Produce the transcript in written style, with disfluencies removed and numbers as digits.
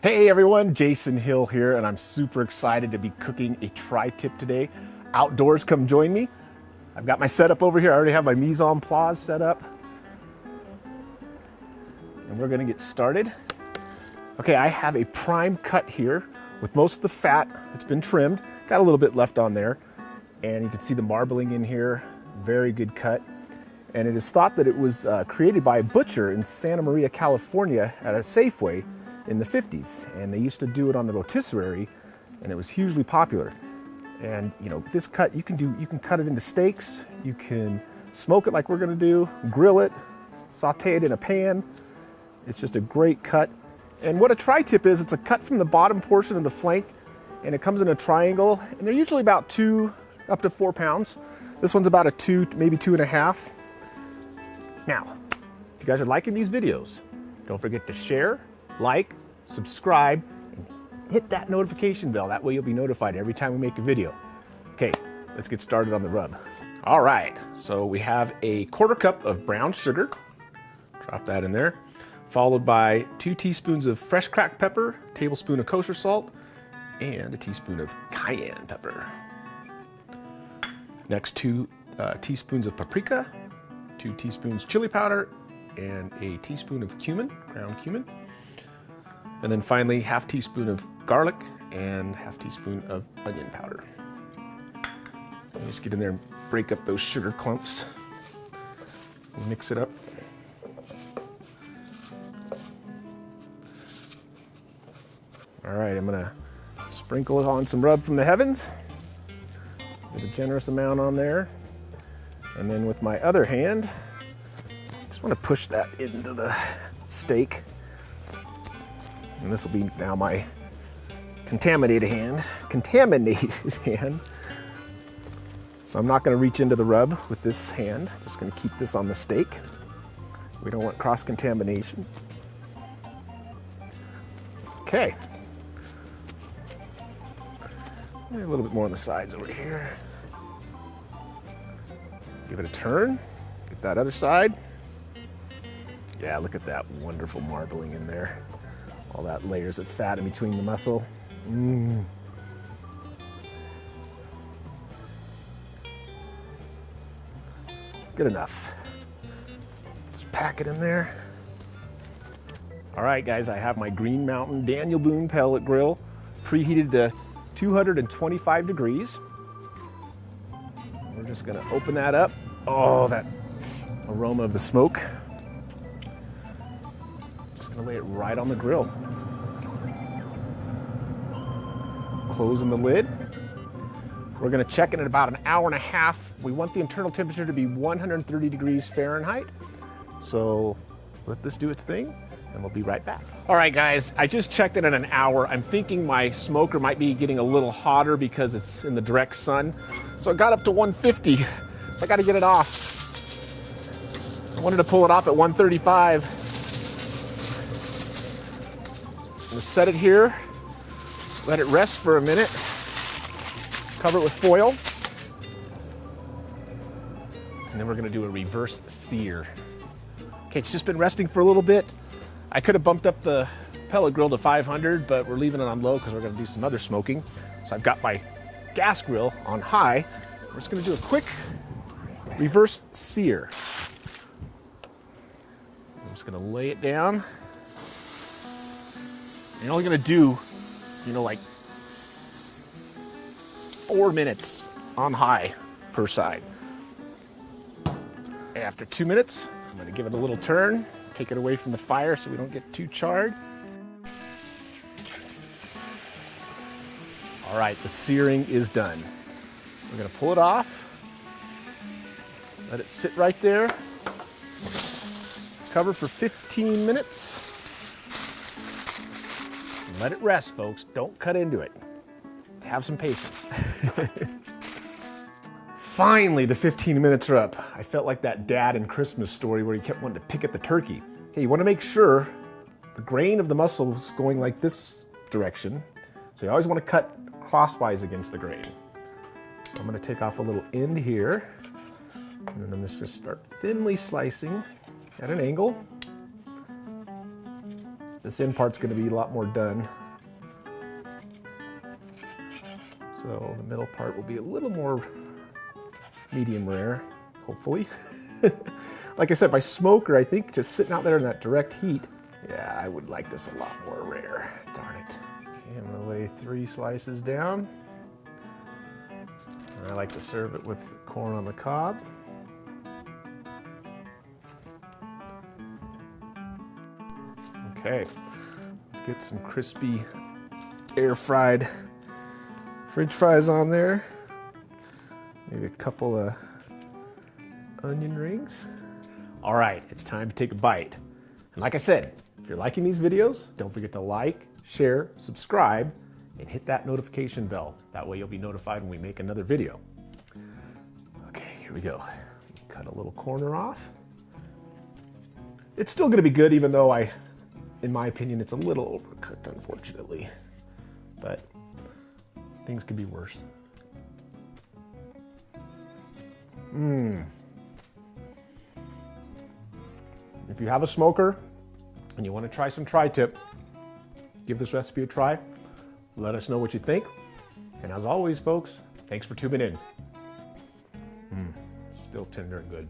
Hey everyone, Jason Hill here, and I'm super excited to be cooking a tri-tip today. Outdoors, come join me. I've got my setup over here. I already have my mise en place set up. And we're gonna get started. Okay, I have a prime cut here with most of the fat that's been trimmed. Got a little bit left on there. And you can see the marbling in here. Very good cut. And it is thought that it was created by a butcher in Santa Maria, California at a Safeway in the 50s, and they used to do it on the rotisserie, and it was hugely popular. And you know, this cut you can cut it into steaks, you can smoke it like we're gonna do, grill it, saute it in a pan. It's just a great cut. And what a tri-tip is, it's a cut from the bottom portion of the flank, and it comes in a triangle, and they're usually about 2 up to 4 pounds. This one's about a 2, maybe 2.5. Now, if you guys are liking these videos, don't forget to share, like, subscribe, and hit that notification bell. That way you'll be notified every time we make a video. Okay, let's get started on the rub. All right, so we have a 1/4 cup of brown sugar. Drop that in there. Followed by 2 teaspoons of fresh cracked pepper, a tablespoon of kosher salt, and a teaspoon of cayenne pepper. Next, 2 teaspoons of paprika, 2 teaspoons chili powder, and a teaspoon of cumin, ground cumin. And then finally, 1/2 teaspoon of garlic and 1/2 teaspoon of onion powder. Just get in there and break up those sugar clumps. Mix it up. All right, I'm gonna sprinkle on some rub from the heavens. Get a generous amount on there. And then with my other hand, just wanna push that into the steak. And this will be now my contaminated hand. So I'm not gonna reach into the rub with this hand. Just gonna keep this on the steak. We don't want cross-contamination. Okay. A little bit more on the sides over here. Give it a turn. Get that other side. Yeah, look at that wonderful marbling in there. All that layers of fat in between the muscle. Good enough. Just pack it in there. All right, guys, I have my Green Mountain Daniel Boone pellet grill preheated to 225 degrees. We're just gonna open that up. Oh, that aroma of the smoke. Just gonna lay it right on the grill. Closing the lid. We're gonna check it in about an hour and a half. We want the internal temperature to be 130 degrees Fahrenheit. So let this do its thing, and we'll be right back. All right, guys, I just checked it in an hour. I'm thinking my smoker might be getting a little hotter because it's in the direct sun. So it got up to 150, so I gotta get it off. I wanted to pull it off at 135. I'm gonna set it here, let it rest for a minute, cover it with foil, and then we're gonna do a reverse sear. Okay, it's just been resting for a little bit. I could have bumped up the pellet grill to 500, but we're leaving it on low because we're gonna do some other smoking. So I've got my gas grill on high. We're just gonna do a quick reverse sear. I'm just gonna lay it down. And you're only gonna do, like 4 minutes on high per side. After 2 minutes, I'm gonna give it a little turn, take it away from the fire so we don't get too charred. All right, the searing is done. We're gonna pull it off, let it sit right there, cover for 15 minutes, and let it rest, folks. Don't cut into it. Have some patience. Finally, the 15 minutes are up. I felt like that dad in Christmas Story where he kept wanting to pick at the turkey. Okay, you want to make sure the grain of the muscle is going like this direction. So you always want to cut crosswise against the grain. So I'm going to take off a little end here, and then I'm just going to start thinly slicing at an angle. This end part's going to be a lot more done. So the middle part will be a little more medium rare, hopefully. Like I said, my smoker, I think just sitting out there in that direct heat, yeah, I would like this a lot more rare. Darn it. Okay, I'm gonna lay 3 slices down. And I like to serve it with corn on the cob. Okay, let's get some crispy air fried French fries on there. Maybe a couple of onion rings. All right, it's time to take a bite. And like I said, if you're liking these videos, don't forget to like, share, subscribe, and hit that notification bell. That way you'll be notified when we make another video. Okay, here we go. Cut a little corner off. It's still gonna be good, even though in my opinion, it's a little overcooked, unfortunately. But things could be worse. If you have a smoker and you want to try some tri-tip, give this recipe a try. Let us know what you think. And as always, folks, thanks for tuning in. Still tender and good.